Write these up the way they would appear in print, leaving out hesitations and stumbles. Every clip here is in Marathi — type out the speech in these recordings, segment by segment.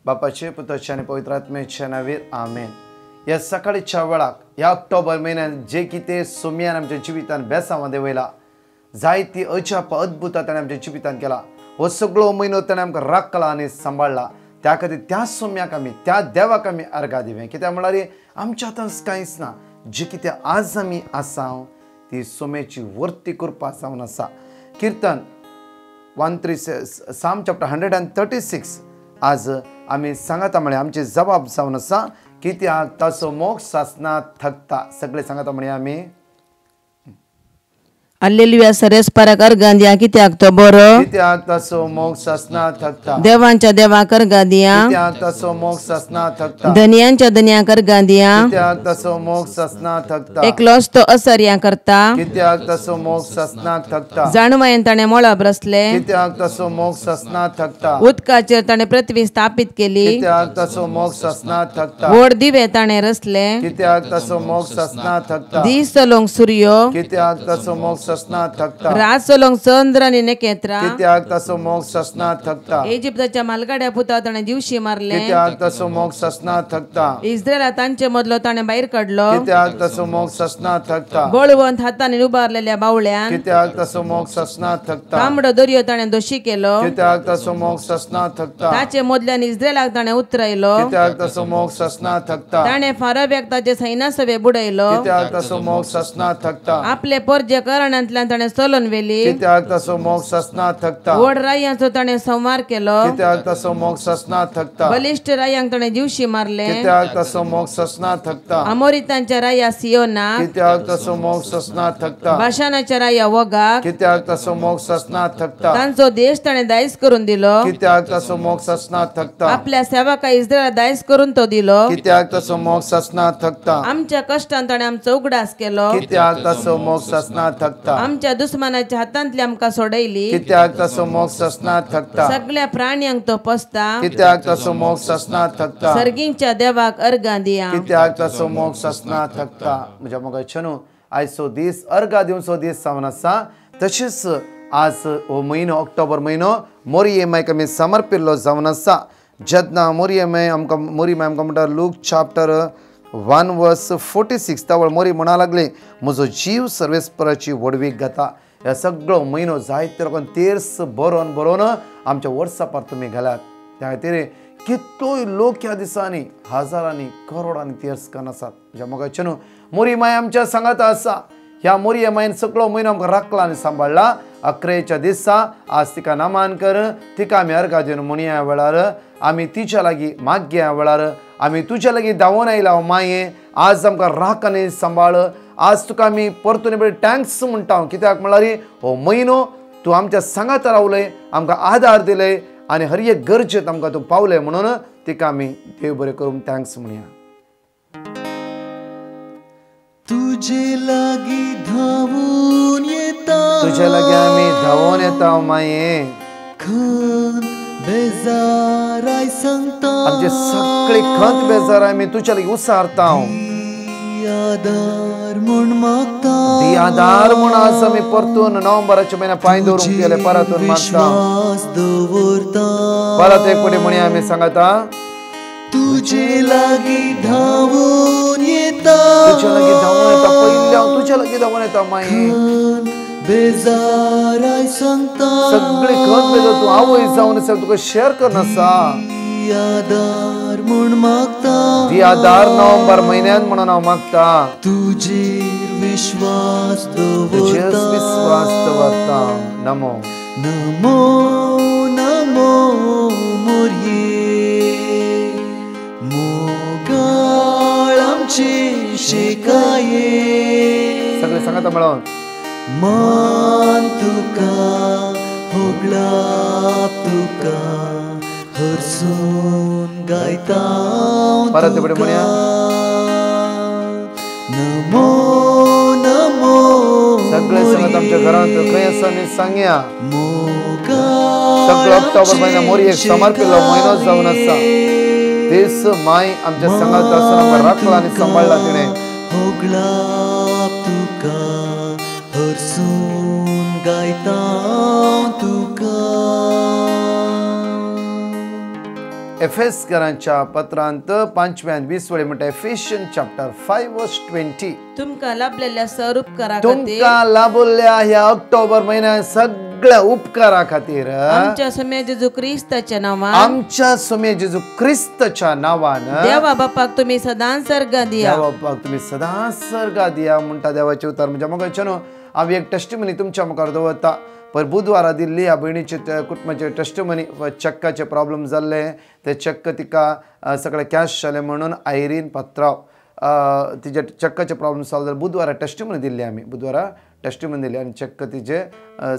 बापाचे पुत्राचे आणि पवित्र आत्म्याच्या नावे आमेन. या सकाळीच्या वेळाक या ऑक्टोबर महिन्यात जे कितें सुम्यान आमच्या जिवितान बेसामध्ये वयला जायती अजाप अद्भुत ताणें आमच्या जिवितान केला. हो सगळो म्हयनो ताणें आमकां राखला आनी सांबाळला. त्या खातीर त्या सुम्याक आमी त्या देवाक आमी अर्घा दिवें. कित्याक म्हळ्यार आमच्या हातांत कांयच ना. जे कितें आज आमी आसा ती सुम्याची वर्ती कृपा जावन आसा. कीर्तन 136 साम चॅप्टर 136 आज आमी सांगता म्हळ्यार आमचे जबाब जावन आसा. कित्याक ताचो मोग सासना थकता. सगळे सांगता म्हळ्यार आमी हल्लेलुया. सरेस परक अर्घा दिया कित्याक तो बरो. कित्याक ताचो मोग सासना थकता. देवांच्या देवाक अर्घा दिया. कित्याक ताचो मोग सासना थकता. धनियांच्या धनियाक अर्घा दिया. कित्याक ताचो मोग सासना थकता. एकलोच तो असर्या करता. कित्याक ताचो मोग सासना थकता. जाणवायेन ताणें मोळा बसले. कित्याक ताचो मोग सासना थकता. उदकाचेर ताणें पृथ्वी स्थापीत केली. कित्याक ताचो मोग सासना थकता. व्हड दिवे ताणें रचले. कित्याक ताचो मोग सासना थकता. दीस चलोवंक सूर्यो. कित्याक ताचो मोग सासना थकता. रात चलोवंक चंद्र आनी नखेत्रां. कित्याक ताचो मोग सासना थकता. इजिप्ताच्या मालगाड्या पुता ताणें दिवशी मारले. कित्याक ताचो मोग सासना थकता. इस्रायला तांचे मदलो ताणें भायर काडलो. कित्याक ताचो मोग सासना थकता. बळवंत हातांनी उबारलेल्या बावळ्यान. कित्याक ताचो मोग सासना थकता. तांबडो दर्यो ताणें दोशी केलो. कित्याक ताचो मोग सासना थकता. ताचे मदल्यान इस्रायलाक ताणें उतरायलो. कित्याक ताचो मोग सासना थकता. ताणें फाराब्याक ताचे सैन्या सवे बुडयलो. कित्याक ताचो मोग सासना थकता. आपले परजे करण्यांतल्यान ताणें चलोन वेली. कित्याक ताचो मोग सासना थकता. व्हड रायांचो ताणें संवार केलो. कित्याक ताचो मोग सासना थकता. बलिश्ट रायांक ताणें दिवशी मारले. कित्याक ताचो मोग सासना थकता. अमोरितांच्या राया सियोनाक. कित्याक ताचो मोग सासना थकता. बाशानाच्या राया वोगाक. कित्याक ताचो मोग सासना थकता. तांचो देश ताणें दायज करून दिलो. कित्याक ताचो मोग सासना थकता. आपल्या सेवका इस्रायला दायज करून तो दिलो. कित्याक ताचो मोग सासना थकता. आमच्या कश्टान ताणें आमचो उगडास केलो. कित्याक ताचो मोग सासना थकता. आमच्या दुस्मानाच्या हातांतली आमकां सोडयली. कित्याक ताचो मोग सासना थकता. सगळ्या प्राण्यांक तो पोसता. कित्याक ताचो मोग सासना थकता. सर्गींच्या देवाक अर्घा दिया. कित्याक ताचो मोग सासना थकता. म्हज्या मोगाचेनू आयचो दीस अर्घा दिवचो दीस जावन आसा. तशेंच आज हो म्हयनो ऑक्टोबर म्हयनो मोरयेमायक आमी समर्पिल्लो जावन आसा. जेन्ना मोरयेमाय आमकां म्हणटा लूक चॅप्टर 1 वर्स 46 तावळ मोरी म्हणा लागली म्हजो जीव सर्वेस्पराची वडवीक घाता. ह्या सगळो म्हयनो जायते लोकांक तेर्स बरोवन आमच्या वर्सापार तुमी घाल्यात. त्या खातीर कितलोय लोक ह्या दिसांनी हजारांनी करोडांनी तेर्स करून आसात. म्हज्या मोगाचे न्हू मोरी माय आमच्या सांगात आसा. ह्या मोरये मायन सगळो म्हयनो आमकां राखला आनी सांबाळला. 11 दिसा आज तिका नामान कर. तिका आमी अर्घा दिवन म्हणया वेळार आमी तिच्या लागीं मागया वेळार आमी तुज्या लागीं धांवून आयला माये. आज आमकां राख आनी सांबाळ. आज तुका आमी परतून बरें थँक्स म्हणटा. कित्याक म्हळ्यार हो म्हयनो तूं आमच्या सांगात रावलय, आमकां आदार दिलय आनी हर एक गरजेत आमकां तूं पावलय. म्हणून तिका आमी देव बरें करून थँक्स म्हणया. तुझे लागी धावून येता. तुझ्या लागीं आमी धांवून येता माये. खंत बेजाराय सांगता. आमचे सगळे खंत बेजार आमी तुज्या लागीं उसारता. आदार म्हूण मागता. दी आदार म्हूण आज आमी परतून नोव्हेंबराच्या म्हयन्या पांय दवरूंक गेले परतून मागता. परत एक फावटी म्हणया आमी सांगता. तुझे लागी धावून येता. तुझ्या लागीं धांवून येता. पयलीं हांव तुज्या लागीं धांवून येता माये. बेजाराय सांगता. सगळे खंत बेजार तूं आवय जावन आसा तुका शेअर करन आसा. आदार म्हूण मागता. दी आदार नोव्हेंबर म्हयन्यात म्हणून हांव मागता. तुजेर विश्वास तुजेर विश्वास दवरता. नमो नमो नमो मोरये. मोगाळ आमचे शेकाये. सगळे सांगता मेळोन मान तुका होगळाप तुका हरसून गायता. परत एक म्हणया. नमो नमो सगळे सांगत आमच्या घरांत खंय आसा आनी सांगया. सगळो ऑक्टोबर म्हयनो मोरयेक समर्पिल्लो म्हयनो जावन आसा. तेच माय आमच्या संगात आसून आमकां राखला आनी सांबाळला तिणें. होगळाप तुका हरसून गायता तुका. एफेसकरांच्या पत्रांत 5:20 म्हणटा एफेशियन चॅप्टर 5:20 तुमकां लाभलेल्या सर उपकारा खातीर तुमकां लाभल्या ह्या ऑक्टोबर महिन्यात सगळ्या उपकारा खातीर आमच्या सम्या जेजू क्रिस्ताच्या नांवान आमच्या सोमे जेजू क्रिस्तच्या नावान देवा बापाक तुम्ही सदांच सर्गा दिया. देवा बापाक तुम्ही सदां सर्गा दिया म्हणटा देवाचे उतर. म्हणजे म्हाका हांव एक टेस्टिमनी तुमच्या मुखार दवरता. पर बुधवारा दिल्ली ह्या भयणीचे कुटुंबाचे टेस्टिमनी चक्काचे प्रॉब्लेम जाल्ले ते चक्क तिका सगळे कॅश जाले म्हणून आयरीन पत्राव तिचे चक्काचे प्रॉब्लेम सॉल्व जाले. बुधवारा टेस्टिमनी दिल्ली आमी बुधवारा टेस्टिमनी दिली आनी चक्क तिचे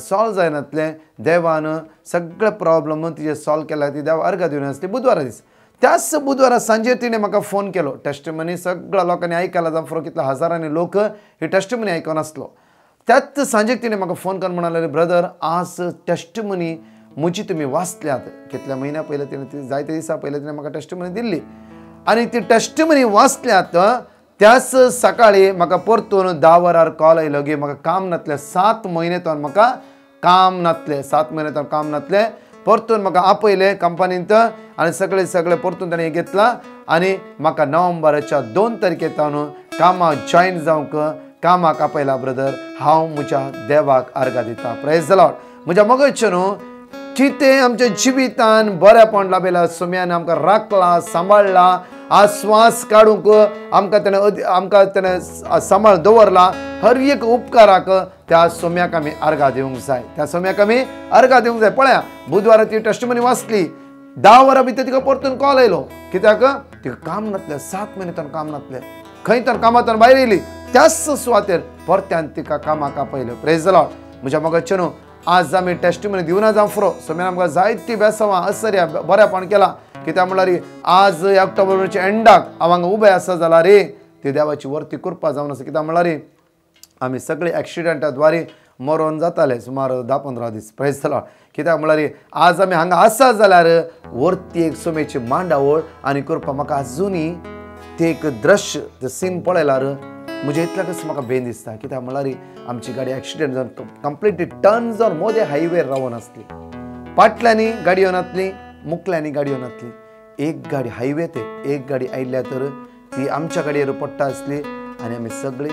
सॉल्व जायनातले देवान सगळे प्रॉब्लेम तिचे सॉल्व केला. ती देवा अर्घ दिवन आसली बुधवारा दीस. त्याच बुधवारा सांजे तिने म्हाका फोन केलो. टेस्टिमनी सगळ्या लोकांनी आयकला जावं फुडें कितल्या हजारांनी लोक ही टेस्टिमनी आयकून आसलो. त्याच सांजेक तिने म्हाका फोन करून म्हणाले ब्रदर आज टेस्टिमनी म्हजी तुमी वाचल्यात. कितल्या म्हयन्या पयलीं तिने जायते दिसा पयलीं तिने म्हाका टेस्टिमनी दिल्ली आनी ती टेस्टिमनी वाचल्यात. त्याच सकाळी म्हाका परतून 10 वरार कॉल आयलो की म्हाका काम नासलें. 7 म्हयनेतून म्हाका काम नासलें. 7 म्हयनेतून काम नासलें. परतून म्हाका आपयले कंपनींत आनी सगळे परतून ताणें घेतला आनी म्हाका नोव्हेंबराच्या 2 तारखेतावन कामाक जॉयन जावंक कामाक आपयला. ब्रदर हांव म्हज्या देवाक अर्घ दिता. Praise the lord. म्हज्या मोगाचे न्हू कितें आमच्या जिवितान बरेपण लाभलें. सोम्यान आमकां राखला सांबाळला. आज स्वास काडूंक आमकां तेणें सांबाळ दवरला. हर एक उपकाराक त्या सोम्याक आमी अर्घ दिवंक जाय. त्या सोम्याक आमी अर्घ दिवंक जाय. पळया बुधवारा ती टेस्टिमनी वाचली. 10 वरां भितर तिका परतून कॉल आयलो. कित्याक तिका काम नासलें. 7 म्हयनेतून काम नासलें. खंय तर कामांतून भायर येयली. त्याच सुवातेर परत्यान तिका कामाक आपयलें. Praise the lord. म्हज्या मोगाचे न्हू आज आमी टेस्टिमनी दिवना जावं फुरो. सोम्यान आमकां जायती बेसांवां आश्चर्या बरेपण केलां. कित्याक म्हळ्यार आज ऑक्टोबरच्या एंडाक हांव हांगा उबे आसा जाल्यार ती देवाची वर्ती कृपा जावन आसा. कित्याक म्हळ्यार आमी सगळे एक्सिडेंटा द्वारे मरोन जाताले सुमार 10-15 दीस. Praise the Lord. कित्याक म्हळ्यार आज आमी हांगा आसा जाल्यार वर्ती एक सोमेची मांडावळ आनी कृपा. म्हाका आजुनी ते एक दृश्य ते सीन पळयल्यार म्हजे इतल्याकच म्हाका भेन दिसता. कित्याक म्हळ्यार आमची गाडी एक्सिडेंट जावन कंप्लिटली टर्न जावन मोदे हायवेर रावन आसली. फाटल्यानी गाडी येवन आसली मुखल्यांनी गाडी येवन आसली. एक गाडी हायवे ते एक गाडी आयिल्ल्या तर ती आमच्या गाडयेर पडटा आसली आनी आमी सगळी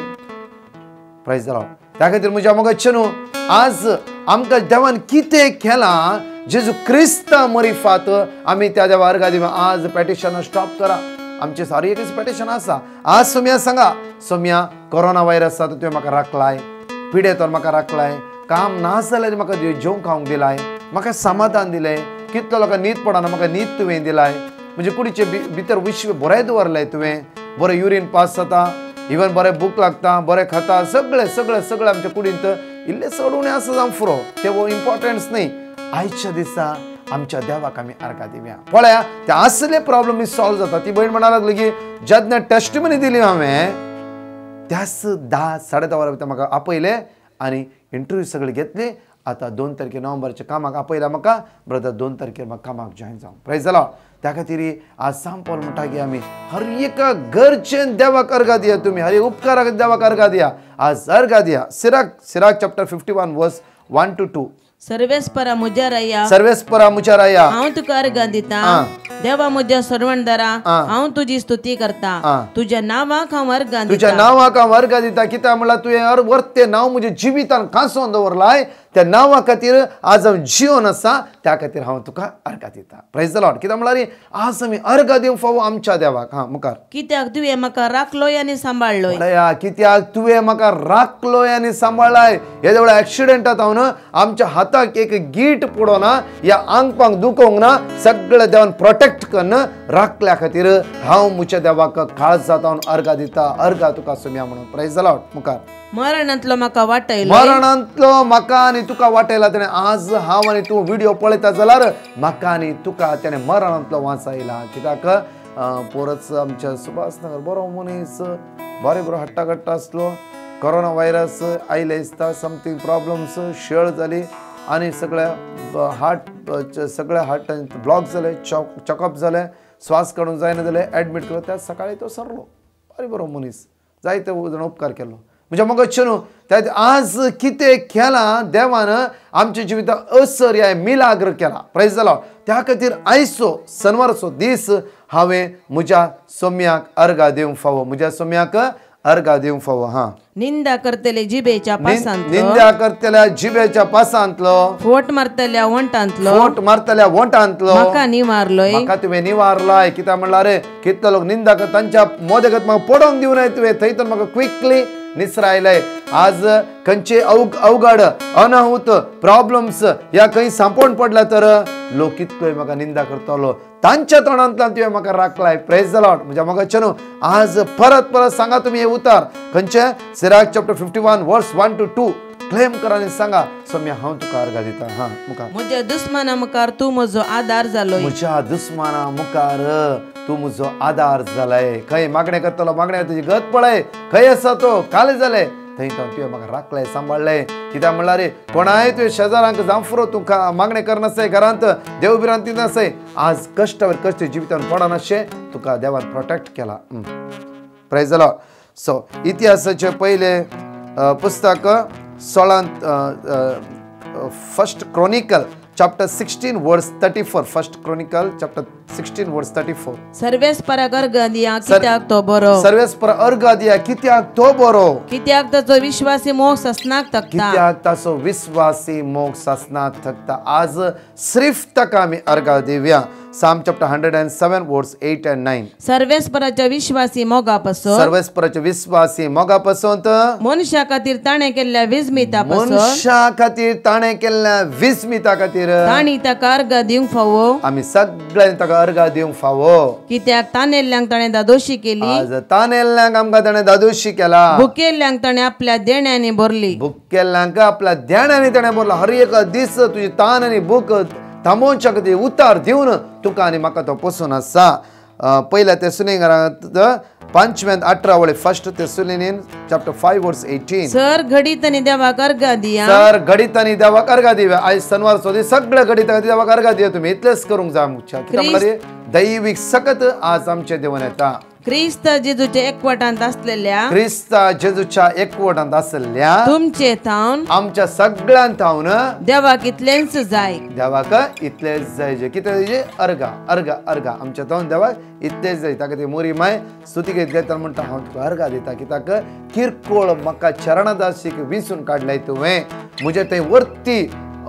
प्रायज द लॉर्ड. त्या खातीर म्हज्या मोगाचे न्हू आज आमकां देवान कितें केलां जेजू क्रिस्त मरिफात आमी त्या देवा अर्घ दिवं. आज पेटिशन स्टॉप करा. आमचे सारी एकच पेटिशन आसा. आज सोम्या सांगा सोम्या कोरोना व्हायरस तुवें म्हाका राखलाय. पिडेतोन म्हाका राखलाय. काम ना जाल्यार म्हाका जेवंक खावंक दिलाय. म्हाका समाधान दिलें. कितलो लोकांक न्हीद पडना म्हाका न्हीद तुवें दिलाय. म्हणजे कुडीचे भितर विश्व बरें दवरलें तुवें. बरें युरीन पास जाता. इवन बरें भूक लागता. बरें खाता. सगळे आमच्या कुडींत इल्ले चड आसा जावं फुरो ते इम्पॉर्टन्स न्ही. आयच्या दिसा आमच्या देवाक आमी अर्घ दिवया. पळया ते असले प्रॉब्लेम सॉल्व जाता. ती भयण म्हणा लागली की जेन्ना टेस्टिमनी दिली हांवें त्याच 10-10:30 वरां भितर म्हाका आपयले आनी इंटरव्यू सगळी घेतली. आतां 2 तारखे नोव्हेंबराच्या कामाक आपयला म्हाका. ब्रदर 2 तारखेर म्हाका कामाक जॉयन जावं. Praise the Lord. त्या खातीर आज सांपोल म्हणटा की आमी हर एका गरजेन देवाक अर्घ दिया. तुमी हर एक उपकाराक देवाक अर्घ दिया. आज अर्घ दिया. सिराक चॅप्टर 51 वर्स 1-2. सर्वेस्परा मुजाराया सर्वेस्परा मुचाराया हांव तुका अर्घ दिता. देवा म्हज्या सरवणदारा हांव तुजी स्तुती करता. तुज्या नांवाक हांव अर्घ दिता. तुज्या नांवाक हांव अर्घ दिता. कित्याक म्हळ्यार तुवें वर्ते नांव म्हज्या जिवितान कांसून दवरलाय. त्या नांवा खातीर आज हांव जिवन आसा. त्या खातीर हांव तुका अर्घ दिता. Praise the Lord. कित्याक म्हळ्यार आज आमी अर्घ दिवंक फावो आमच्या देवाक. मुखार कित्याक तुवें म्हाका राखलोय आनी सांबाळलोय. कित्याक तुवें म्हाका राखलोय आनी सांबाळलाय. हे देवळा एक्सिडेंटांत हांव न्हू आमच्या हाताक एक गीट पडो ना. या आंग पांग दुखोवंक ना. सगळे देवान प्रोटेक्ट करून राखल्या खातीर हांव म्हज्या देवाक काळजांत हांव अर्घ दिता. अर्घ तुका सोम्या म्हणून. Praise the Lord. मुखार मरणांतलो म्हाका वाटयलो. मरणांतलो म्हाका आनी तुका वाटयला तेणें. आज हांव आनी तूं व्हिडिओ पळयता जाल्यार म्हाका आनी तुका तेणें मरणांतलो वाचयला. कित्याक परच आमच्या सुभाषनगर बरो मनीस बरो हट्टा आसलो. कोरोना व्हायरस आयले दिसता. समथींग प्रॉब्लम्स शेळ जाली आनी सगळ्या हार्ट ब्लॉक जाले. चॉकअप जाले. स्वास काडूंक जायना जालें. एडमीट केलो. त्या सकाळी तो सरलो. बरो मनीस. जायते जाण उपकार केलो. म्हणजे मग चनू त्यात आज कितें केलां देवान आमच्या जिवितांत असर्याय मिलाग्र केला. Praise the Lord. त्या खातीर आयचो शनिवारचो दीस हांवें म्हज्या सोम्याक अर्घा दिवंक फावो. म्हज्या सोम्याक अर्घा दिवंक फावो. निंदा करतले जिबेच्या पासांतलो, निंदा करतल्या जिबेच्या पासांतलो, फोट मारतल्या वंटांतलो, फोट मारतल्या वंटांतलो म्हाका निवारलोय. म्हाका तुवें निवारलाय. कित्याक म्हणल्यार कितले लोक निंदा करता तांच्या मोदगत म्हाका पडोवंक दिवनाय तुवें. थंयतर म्हाका क्विकली निसरायलय. आज खंयचे अवघड अनाहूत प्रॉब्लेम्स ह्या खंय सांपोवन पडला तर लोक कितलोय म्हाका निंदा करतलो. तांच्या तोंडांतल्यान तुवें म्हाका राखलाय. Praise the Lord. म्हणजे म्हाका चनू आज परत सांगा तुमी हे उतार खंयचे सिराक चॅप्टर 51 वर्स 1 to 2 क्लेम करा आनी सांगा सोम्या हांव तुका अर्घा दिता. मुखार म्हज्या दुस्माना मुखार तूं म्हजो आदार जालोय. म्हज्या दुस्माना मुखार तूं म्हजो आदार जालाय. खंय मागणें करतलो मागणें तुजी गत पळय खंय आसा तो काल जाले थंय तुवें म्हाका राखलें सांबाळलें. कित्याक म्हणल्यार कोणाय तुवें शेजारांक जावं तुका मागणें करनासय घरांत देव बिरांती नासय आज कश्टावर कश्ट जिवितान पडनाशें तुका देवान प्रोटेक्ट केला. Praise the Lord. सो इतिहासाचे पयले पुस्तक 1 Chronicle chapter 16 verse 34. 1 Chronicle chapter 16 verse 34. सर्वेस्पराक अर्घ दिया कित्याक तो बरो. सर्वेस्पर अर्घ दिया कित्याक तो बरो. कित्याक ताचो विश्वासी मोग ससनाक थकता. कित्याक ताचो विश्वासी मोग ससनाक थकता. आज सिर्फ ताका आमी अर्घ दिवया. Psalm chapter 107 verse 8 and 9. सर्वेस्पराच्या विश्वासी मोगा पासून, सर्वेस्पराच्या विश्वासी मोगा पासून, मनशा खातीर ताणें केल्ल्या विस्मिता पासून, मनशा खातीर ताणें केल्ल्या विस्मिता खातीर ताणी ताका अर्घ दिवंक फावो. आमी सगळ्यांनी ताका अर्घ दिवंक फावो. कित्याक तानेल्ल्यांक ताणें दादोशी केली. आज तानेल्ल्यांक आमकां ताणें दादोशी केला. भुकेल्ल्यांक ताणें आपल्या देण्यांनी भरली. भुकेल्ल्यांक आपल्या देण्यानी ताणें भरला. हर एक दीस तुजी तान आनी भूक थांबोवच्या खातीर उतार दिवन तुका आनी म्हाका तो पसून आसा. पयल्या तेसुलीनींत 5:18 1 तेसुलीनीन चॅप्टर 5 वर्स 18. सर घडीत आनी देवाक अर्घ दिया. सर घडीत आनी देवाक अर्घ दिवया. आयज शनिवारचो दीस सगळे घडीत देवाक अर्घ दिया. तुमी इतलेंच करूंक जाय. कित्याक म्हणल्यार दैवीक सकत आज आमचे देवन येता. क्रिस्त जेजूच्या एकवटांत आसलेल्या, क्रिस्त जेजूच्या एकवटांत आसलेल्या तुमचे थावन आमच्या सगळ्यांत थावन देवाक इतलेंच जाय. देवाक इतलेच जाय. जे कितें तेजे अर्घ अर्घ अर्घ आमच्या थावन देवाक इतलेच जाय. ताका ती मोरी माय स्तुती गीत गायतना म्हणटा हांव तुका अर्घ दिता. कित्याक किरकोळ म्हाका चरणदासीक विसून काडलाय तुवें. म्हजे थंय वर्ती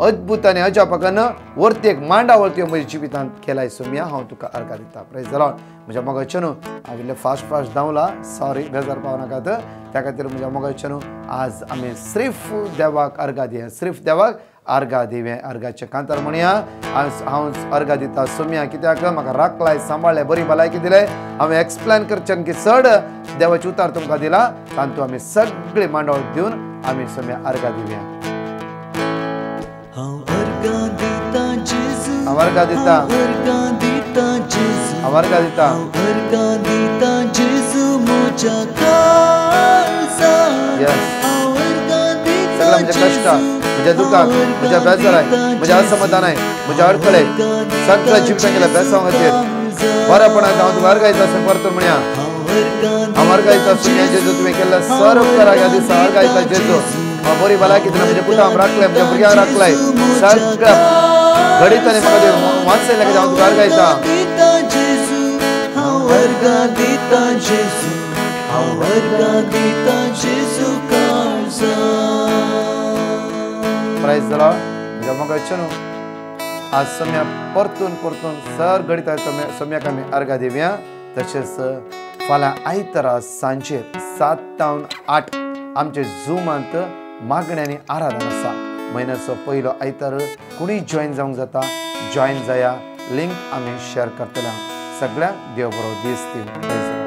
अद्भुत आनी अजापाकान वरती एक मांडावळ तुवें म्हज्या जिवितांत केलाय. सोम्या हांव तुका अर्घ दिता. Praise the lord. म्हज्या मोगाच्यानू हांव इल्लें फास्ट धांवला. सॉरी बेजार पावनाकात. त्या खातीर म्हज्या मोगाच्यानू आज आमी सिर्फ देवाक अर्घ दिया. सिर्फ देवाक अर्घ दिवे. अर्घाचे कांतार म्हणया हांव अर्घ दिता सोम्या. कित्याक म्हाका राखलाय सांबाळ्ळें बरी भलायकी दिलें. हांवें एक्सप्लेन करचें की चड देवाचे उतार तुमकां दिला. तातूंत आमी सगळी मांडावळ दिवन आमी सोम्या अर्घ दिवया. हांव अर्घ दिता. हांव अर्घ दिता. सगळ्या म्हज्या कश्टाक म्हज्या दुखाक म्हज्या बेजाराक म्हज्या असमाधानाक म्हज्या अडखळेक सगळ्या जिवितांत केल्या बेसांव खातीर बरेपणाक हांव तुका अर्घ दिता. परतून म्हणया हांव अर्घ दिता. सोम्या जेजू तुवें केल्ल्या सर्व उपकाराक ह्या दिसा अर्घ दिता. जेजू हांव बरी भलायकी दिला. म्हज्या कुटुंबाक राखलें. म्हज्या भुरग्यांक राखलाय. सगळ्या घडीत आनी म्हाका तुवें वाचयलें की हांव तुका अर्घ दिता. Praise the lord. म्हज्या मोगाच्यानू आज सोम्या परतून सर घडीत सोम्याक आमी अर्घ दिवया. तशेंच फाल्यां आयतारा सांजेर 7 to 8 आमचे झुमांत मागण्यांनी आराधना आसा. म्हयन्याचो पयलो आयतार कोणूय जॉयन जावंक जाता. जॉयन जाया. लिंक आमी शेअर करतले. सगळ्यांक देव बरो दीस दिवं.